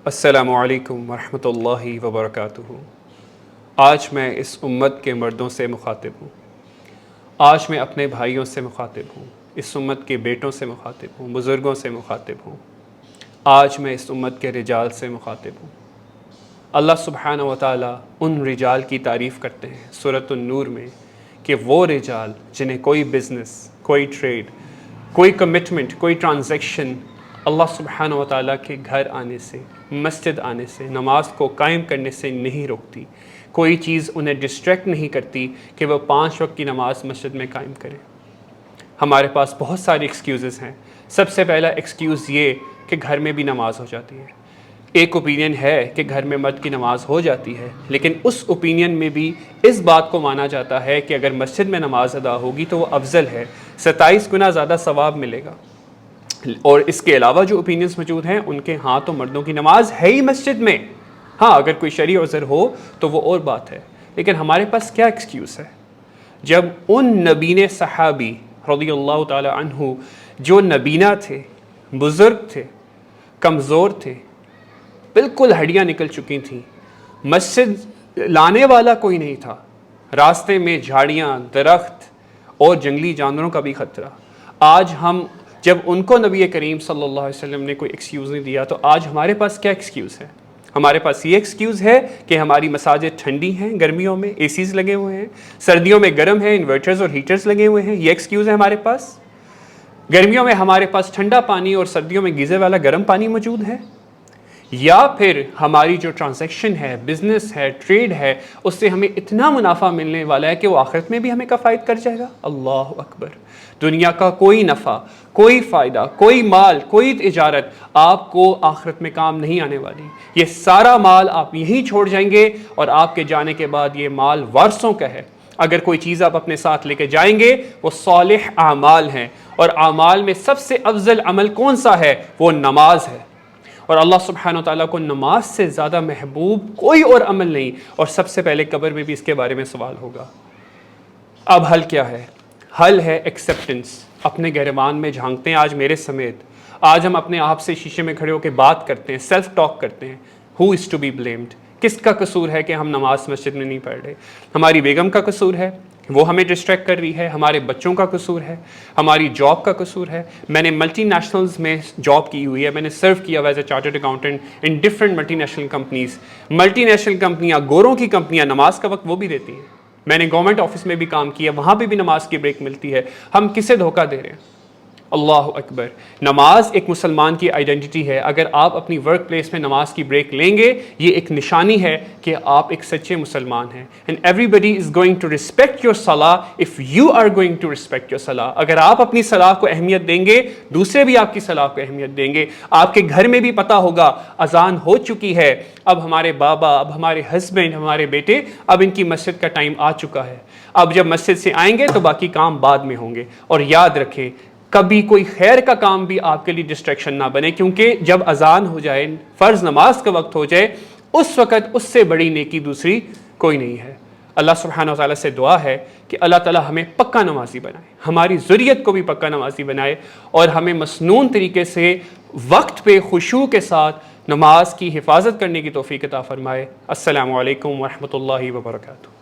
السلام علیکم ورحمۃ اللہ وبرکاتہ۔ آج میں اس امت کے مردوں سے مخاطب ہوں، آج میں اپنے بھائیوں سے مخاطب ہوں، اس امت کے بیٹوں سے مخاطب ہوں، بزرگوں سے مخاطب ہوں، آج میں اس امت کے رجال سے مخاطب ہوں۔ اللہ سبحانہ و تعالیٰ ان رجال کی تعریف کرتے ہیں سورۃ النور میں کہ وہ رجال جنہیں کوئی بزنس، کوئی ٹریڈ، کوئی کمٹمنٹ، کوئی ٹرانزیکشن اللہ سبحانہ و تعالیٰ کے گھر آنے سے، مسجد آنے سے، نماز کو قائم کرنے سے نہیں روکتی، کوئی چیز انہیں ڈسٹریکٹ نہیں کرتی کہ وہ 5 وقت کی نماز مسجد میں قائم کریں۔ ہمارے پاس بہت ساری ایکسکیوزز ہیں۔ سب سے پہلا ایکسکیوز یہ کہ گھر میں بھی نماز ہو جاتی ہے۔ ایک اوپینین ہے کہ گھر میں مرد کی نماز ہو جاتی ہے، لیکن اس اوپینین میں بھی اس بات کو مانا جاتا ہے کہ اگر مسجد میں نماز ادا ہوگی تو وہ افضل ہے، 27 گنا زیادہ ثواب ملے گا۔ اور اس کے علاوہ جو اوپینینز موجود ہیں ان کے ہاں تو مردوں کی نماز ہے ہی مسجد میں، ہاں اگر کوئی شرعی عذر ہو تو وہ اور بات ہے، لیکن ہمارے پاس کیا ایکسکیوز ہے؟ جب ان نبین صحابی رضی اللہ تعالی عنہ جو نبینہ تھے، بزرگ تھے، کمزور تھے، بالکل ہڈیاں نکل چکی تھیں، مسجد لانے والا کوئی نہیں تھا، راستے میں جھاڑیاں، درخت اور جنگلی جانوروں کا بھی خطرہ، آج ہم جب ان کو نبی کریم صلی اللہ علیہ وسلم نے کوئی ایکسکیوز نہیں دیا تو آج ہمارے پاس کیا ایکسکیوز ہے؟ ہمارے پاس یہ ایکسکیوز ہے کہ ہماری مساجد ٹھنڈی ہیں، گرمیوں میں اے سیز لگے ہوئے ہیں، سردیوں میں گرم ہیں، انورٹرز اور ہیٹرز لگے ہوئے ہیں، یہ ایکسکیوز ہے ہمارے پاس؟ گرمیوں میں ہمارے پاس ٹھنڈا پانی اور سردیوں میں گیزر والا گرم پانی موجود ہے؟ یا پھر ہماری جو ٹرانزیکشن ہے، بزنس ہے، ٹریڈ ہے، اس سے ہمیں اتنا منافع ملنے والا ہے کہ وہ آخرت میں بھی ہمیں کفایت کر جائے گا؟ اللہ اکبر! دنیا کا کوئی نفع، کوئی فائدہ، کوئی مال، کوئی تجارت آپ کو آخرت میں کام نہیں آنے والی۔ یہ سارا مال آپ یہیں چھوڑ جائیں گے اور آپ کے جانے کے بعد یہ مال وارثوں کا ہے۔ اگر کوئی چیز آپ اپنے ساتھ لے کے جائیں گے وہ صالح اعمال ہیں، اور اعمال میں سب سے افضل عمل کون سا ہے؟ وہ نماز ہے، اور اللہ سبحانہ وتعالیٰ کو نماز سے زیادہ محبوب کوئی اور عمل نہیں، اور سب سے پہلے قبر میں بھی اس کے بارے میں سوال ہوگا۔ اب حل کیا ہے؟ حل ہے ایکسیپٹنس۔ اپنے گہرمان میں جھانکتے ہیں آج میرے سمیت، آج ہم اپنے آپ سے شیشے میں کھڑے ہو کے بات کرتے ہیں، سیلف ٹاک کرتے ہیں۔ ہو از ٹو بی بلیمڈ؟ کس کا قصور ہے کہ ہم نماز مسجد میں نہیں پڑھ رہے؟ ہماری بیگم کا قصور ہے، وہ ہمیں ڈسٹریکٹ کر رہی ہے، ہمارے بچوں کا قصور ہے، ہماری جاب کا قصور ہے۔ میں نے ملٹی نیشنلز میں جاب کی ہوئی ہے، میں نے سرو کیا ہوا as a chartered accountant in different multi national companies. Multi national کمپنیاں، گوروں کی کمپنیاں، نماز کا وقت وہ بھی دیتی ہیں۔ میں نے گورنمنٹ آفس میں بھی کام کیا، وہاں پہ بھی نماز کی بریک ملتی ہے۔ ہم کسے دھوکہ دے رہے ہیں؟ اللہ اکبر! نماز ایک مسلمان کی آئیڈینٹی ہے۔ اگر آپ اپنی ورک پلیس میں نماز کی بریک لیں گے، یہ ایک نشانی ہے کہ آپ ایک سچے مسلمان ہیں۔ And everybody is going to respect your salah if you are going to respect your salah. اگر آپ اپنی صلاح کو اہمیت دیں گے، دوسرے بھی آپ کی صلاح کو اہمیت دیں گے۔ آپ کے گھر میں بھی پتہ ہوگا اذان ہو چکی ہے، اب ہمارے بابا، اب ہمارے ہسبینڈ، ہمارے بیٹے، اب ان کی مسجد کا ٹائم آ چکا ہے۔ اب جب مسجد سے آئیں گے تو باقی کام بعد میں ہوں گے۔ اور یاد رکھیں، کبھی کوئی خیر کا کام بھی آپ کے لیے ڈسٹریکشن نہ بنے، کیونکہ جب اذان ہو جائے، فرض نماز کا وقت ہو جائے، اس وقت اس سے بڑی نیکی دوسری کوئی نہیں ہے۔ اللہ سبحانہ وتعالیٰ سے دعا ہے کہ اللہ تعالیٰ ہمیں پکا نمازی بنائے، ہماری ذریت کو بھی پکا نمازی بنائے، اور ہمیں مسنون طریقے سے وقت پہ خشوع کے ساتھ نماز کی حفاظت کرنے کی توفیق عطا فرمائے۔ السلام علیکم ورحمۃ اللہ وبرکاتہ۔